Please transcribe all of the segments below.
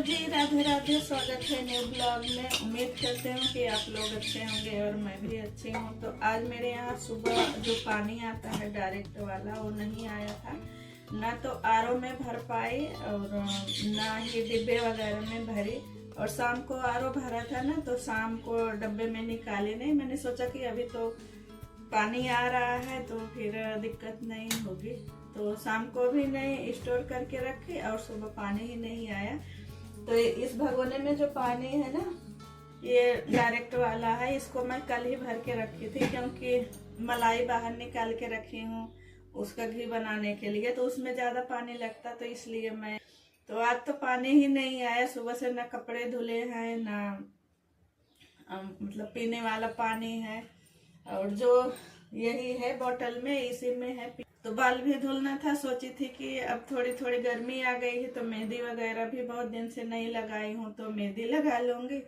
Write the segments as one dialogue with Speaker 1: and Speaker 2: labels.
Speaker 1: जी, राधे राधे। स्वागत है new blog में। उम्मीद करते हूँ कि आप लोग अच्छे होंगे और मैं भी अच्छी हूँ। तो आज मेरे यहाँ सुबह जो पानी आता है डायरेक्ट वाला वो नहीं आया था, ना तो आरओ में भर पाई और ना ही डिब्बे वगैरह में भरी। और शाम को आरओ भरा था ना, तो शाम को डब्बे में निकाली नहीं। मैंने सोचा कि अभी तो पानी आ रहा है तो फिर दिक्कत नहीं होगी, तो शाम को भी नहीं स्टोर करके रखे और सुबह पानी ही नहीं आया। तो इस भगोने में जो पानी है ना, ये डायरेक्ट वाला है। इसको मैं कल ही भर के रखी थी, क्योंकि मलाई बाहर निकाल के रखी हूँ उसका घी बनाने के लिए, तो उसमें ज़्यादा पानी लगता, तो इसलिए मैं तो आज तो पानी ही नहीं आया सुबह से। ना कपड़े धुले हैं, ना मतलब पीने वाला पानी है। और जो यही है बोतल में, इसी में है। तो बाल भी धुलना था। सोची थी कि अब थोड़ी थोड़ी गर्मी आ गई है तो मेहंदी वगैरह भी बहुत दिन से नहीं लगाई हूँ, तो मेहंदी लगा लूंगी।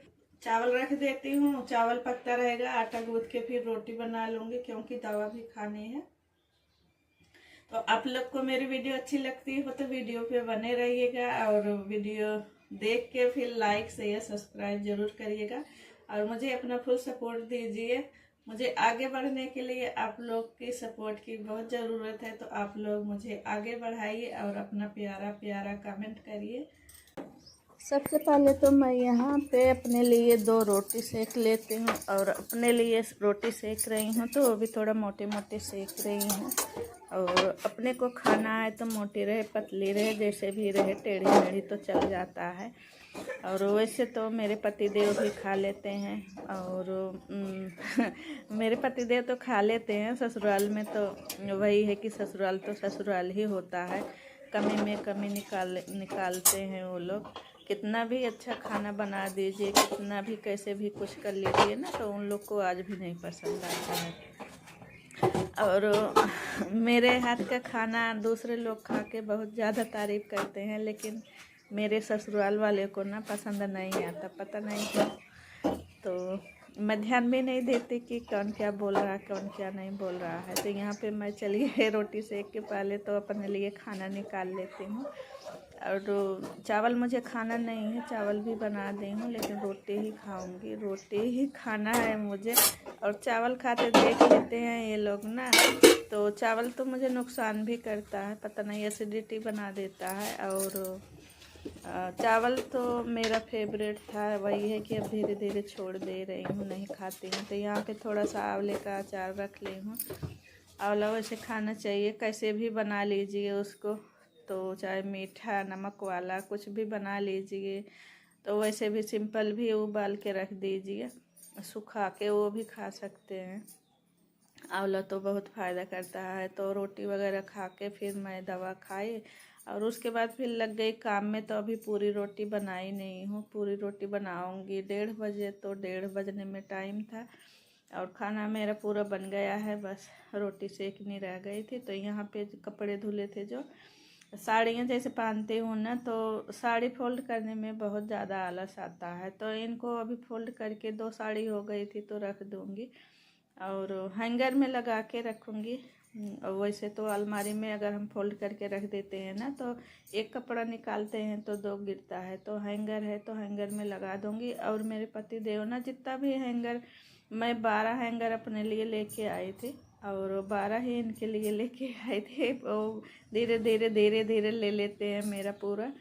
Speaker 1: चावल रख देती हूँ, चावल पकता रहेगा, आटा गूंथ के फिर रोटी बना लूंगी, क्योंकि दवा भी खानी है। तो आप लोग को मेरी वीडियो अच्छी लगती हो तो वीडियो पे बने रहिएगा, और वीडियो देख के फिर लाइक शेयर सब्सक्राइब जरूर करिएगा, और मुझे अपना फुल सपोर्ट दीजिए। मुझे आगे बढ़ने के लिए आप लोग की सपोर्ट की बहुत ज़रूरत है, तो आप लोग मुझे आगे बढ़ाइए और अपना प्यारा प्यारा कमेंट करिए। सबसे पहले तो मैं यहाँ पे अपने लिए 2 रोटी सेक लेती हूँ, और अपने लिए रोटी सेक रही हूँ तो वो भी थोड़ा मोटे मोटे सेक रही हूँ। और अपने को खाना है तो मोटी रहे पतली रहे जैसे भी रहे, टेढ़ी मेढ़ी तो चल जाता है। और वैसे तो मेरे पतिदेव भी खा लेते हैं, और मेरे पतिदेव तो खा लेते हैं। ससुराल में तो वही है कि ससुराल तो ससुराल ही होता है, कमी में कमी निकालते हैं वो लोग। कितना भी अच्छा खाना बना दीजिए, कितना भी कैसे भी कुछ कर लीजिए ना, तो उन लोग को आज भी नहीं पसंद आता है। और मेरे हाथ का खाना दूसरे लोग खा के बहुत ज़्यादा तारीफ़ करते हैं, लेकिन मेरे ससुराल वाले को ना पसंद नहीं आता, पता नहीं क्यों। तो मैं ध्यान भी नहीं देती कि कौन क्या बोल रहा है, कौन क्या नहीं बोल रहा है। तो यहाँ पे मैं चलिए रोटी सेक के पहले तो अपने लिए खाना निकाल लेती हूँ। और चावल मुझे खाना नहीं है, चावल भी बना दी हूँ, लेकिन रोटी ही खाऊंगी, रोटी ही खाना है मुझे। और चावल खाते देख लेते हैं ये लोग ना, तो चावल तो मुझे नुकसान भी करता है, पता नहीं एसिडिटी बना देता है। और चावल तो मेरा फेवरेट था, वही है कि अब धीरे धीरे छोड़ दे रही हूँ, नहीं खाती हूँ। तो यहाँ पे थोड़ा सा आंवले का अचार रख ली हूँ। आंवला वैसे खाना चाहिए, कैसे भी बना लीजिए उसको, तो चाहे मीठा नमक वाला कुछ भी बना लीजिए। तो वैसे भी सिंपल भी उबाल के रख दीजिए, सुखा के वो भी खा सकते हैं। आंवला तो बहुत फ़ायदा करता है। तो रोटी वगैरह खा के फिर मैं दवा खाई, और उसके बाद फिर लग गई काम में। तो अभी पूरी रोटी बनाई नहीं हूँ, पूरी रोटी बनाऊँगी 1:30 बजे, तो 1:30 बजने में टाइम था और खाना मेरा पूरा बन गया है, बस रोटी सेकनी रह गई थी। तो यहाँ पे कपड़े धुले थे, जो साड़ियाँ जैसे पहनती हूँ ना, तो साड़ी फोल्ड करने में बहुत ज़्यादा आलस आता है। तो इनको अभी फोल्ड करके 2 साड़ी हो गई थी तो रख दूँगी, और हैंगर में लगा के रखूँगी। और वैसे तो अलमारी में अगर हम फोल्ड करके रख देते हैं ना, तो एक कपड़ा निकालते हैं तो 2 गिरता है। तो हैंगर है तो हैंगर में लगा दूँगी। और मेरे पति देव ना, जितना भी हैंगर, मैं 12 हैंगर अपने लिए लेके आई थी, और 12 ही इनके लिए लेके आई थी। वो धीरे धीरे धीरे धीरे ले लेते हैं मेरा पूरा।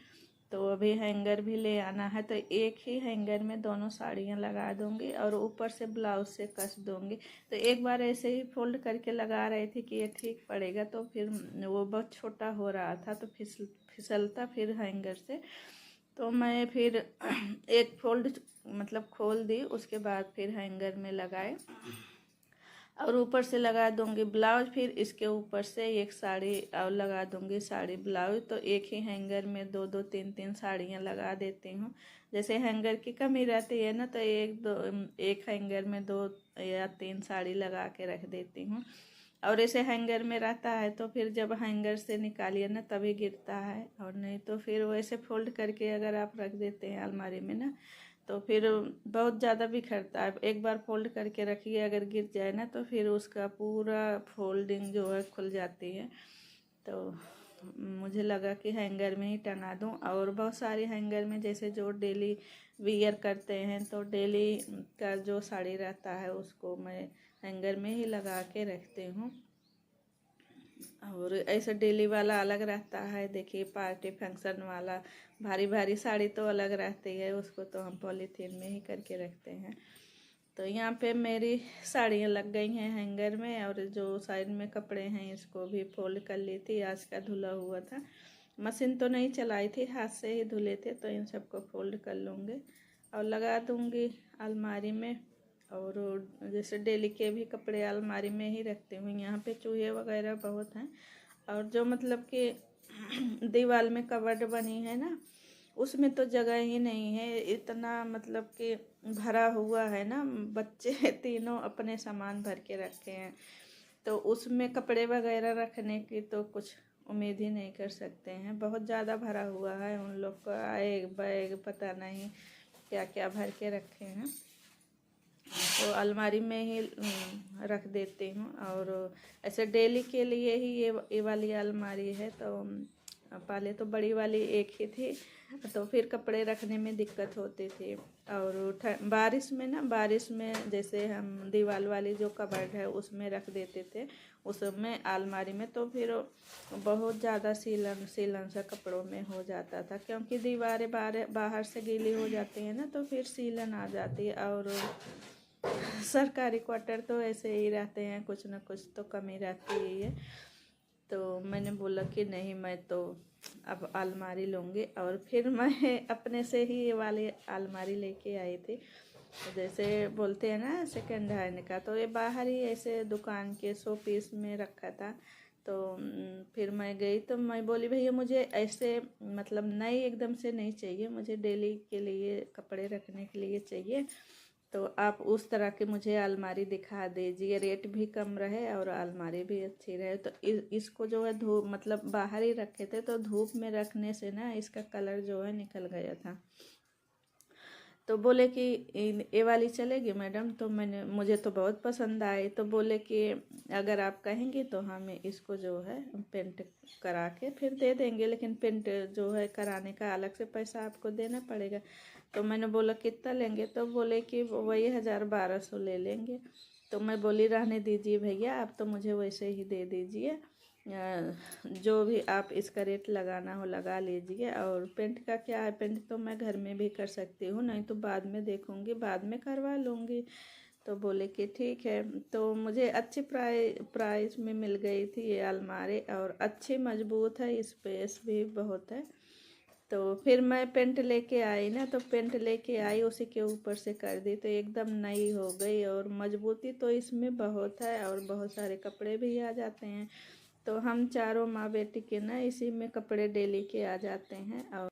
Speaker 1: तो अभी हैंगर भी ले आना है, तो एक ही हैंगर में दोनों साड़ियाँ लगा दूँगी, और ऊपर से ब्लाउज से कस दूँगी। तो एक बार ऐसे ही फोल्ड करके लगा रही थी कि ये ठीक पड़ेगा, तो फिर वो बहुत छोटा हो रहा था, तो फिसलता फिर हैंगर से। तो मैं फिर एक फोल्ड मतलब खोल दी, उसके बाद फिर हैंगर में लगाए, और ऊपर से लगा दूंगी ब्लाउज। फिर इसके ऊपर से एक साड़ी और लगा दूंगी, साड़ी ब्लाउज। तो एक ही हैंगर में 2-2 3-3 साड़ियाँ लगा देती हूँ। जैसे हैंगर की कमी रहती है ना, तो एक हैंगर में 2 या 3 साड़ी लगा के रख देती हूँ। और ऐसे हैंगर में रहता है तो फिर जब हैंगर से निकालिए ना तभी गिरता है, और नहीं तो फिर वैसे फोल्ड करके अगर आप रख देते हैं अलमारी में ना, तो फिर बहुत ज़्यादा बिखरता है। एक बार फोल्ड करके रखिए, अगर गिर जाए ना तो फिर उसका पूरा फोल्डिंग जो है खुल जाती है। तो मुझे लगा कि हैंगर में ही टंगा दूं। और बहुत सारे हैंगर में जैसे जो डेली वियर करते हैं तो डेली का जो साड़ी रहता है उसको मैं हैंगर में ही लगा के रखती हूँ। और ऐसा डेली वाला अलग रहता है। देखिए पार्टी फंक्शन वाला भारी भारी साड़ी तो अलग रहती है, उसको तो हम पॉलीथीन में ही करके रखते हैं। तो यहाँ पे मेरी साड़ियाँ लग गई हैं हैंगर में, और जो साइड में कपड़े हैं इसको भी फोल्ड कर ली थी। आज का धुला हुआ था, मशीन तो नहीं चलाई थी, हाथ से ही धुले थे। तो इन सबको फोल्ड कर लूँगी और लगा दूँगी अलमारी में। और जैसे डेली के भी कपड़े अलमारी में ही रखती हूँ। यहाँ पे चूहे वगैरह बहुत हैं, और जो मतलब कि दीवार में कबर्ड बनी है ना, उसमें तो जगह ही नहीं है। इतना मतलब कि भरा हुआ है ना, बच्चे तीनों अपने सामान भर के रखे हैं, तो उसमें कपड़े वगैरह रखने की तो कुछ उम्मीद ही नहीं कर सकते हैं। बहुत ज़्यादा भरा हुआ है, उन लोग का एक बैग पता नहीं क्या क्या भर के रखे हैं। तो अलमारी में ही रख देती हूँ। और ऐसे डेली के लिए ही ये वाली अलमारी है। तो पहले तो बड़ी वाली एक ही थी, तो फिर कपड़े रखने में दिक्कत होती थी। और बारिश में जैसे हम दीवार वाली जो कबर्ड है उसमें रख देते थे, उसमें अलमारी में, तो फिर बहुत ज़्यादा सीलन सा कपड़ों में हो जाता था, क्योंकि दीवारें बाहर से गीली हो जाती हैं ना, तो फिर सीलन आ जाती है। और सरकारी क्वार्टर तो ऐसे ही रहते हैं, कुछ ना कुछ तो कमी रहती ही है। तो मैंने बोला कि नहीं, मैं तो अब अलमारी लूँगी। और फिर मैं अपने से ही ये वाली अलमारी लेके आई थी। जैसे बोलते हैं ना सेकंड हैंड का, तो ये बाहर ही ऐसे दुकान के 100 पीस में रखा था। तो फिर मैं गई तो मैं बोली भैया मुझे ऐसे मतलब नई एकदम से नहीं चाहिए, मुझे डेली के लिए कपड़े रखने के लिए चाहिए। तो आप उस तरह की मुझे अलमारी दिखा दीजिए, रेट भी कम रहे और अलमारी भी अच्छी रहे। तो इसको जो है धूप मतलब बाहर ही रखे थे, तो धूप में रखने से ना इसका कलर जो है निकल गया था। तो बोले कि ये वाली चलेगी मैडम। तो मुझे तो बहुत पसंद आई। तो बोले कि अगर आप कहेंगे तो हम इसको जो है पेंट करा के फिर दे देंगे, लेकिन पेंट जो है कराने का अलग से पैसा आपको देना पड़ेगा। तो मैंने बोला कितना लेंगे, तो बोले कि वही 1000-1200 ले लेंगे। तो मैं बोली रहने दीजिए भैया, आप तो मुझे वैसे ही दे दीजिए, जो भी आप इसका रेट लगाना हो लगा लीजिए। और पेंट का क्या है, पेंट तो मैं घर में भी कर सकती हूँ, नहीं तो बाद में देखूँगी, बाद में करवा लूँगी। तो बोले कि ठीक है। तो मुझे अच्छी प्राइस में मिल गई थी ये अलमारी, और अच्छी मजबूत है, स्पेस भी बहुत है। तो फिर मैं पेंट लेके आई ना, तो पेंट लेके आई उसी के ऊपर से कर दी, तो एकदम नई हो गई। और मजबूती तो इसमें बहुत है, और बहुत सारे कपड़े भी आ जाते हैं। तो हम चारों माँ बेटी के ना इसी में कपड़े डेली के आ जाते हैं। और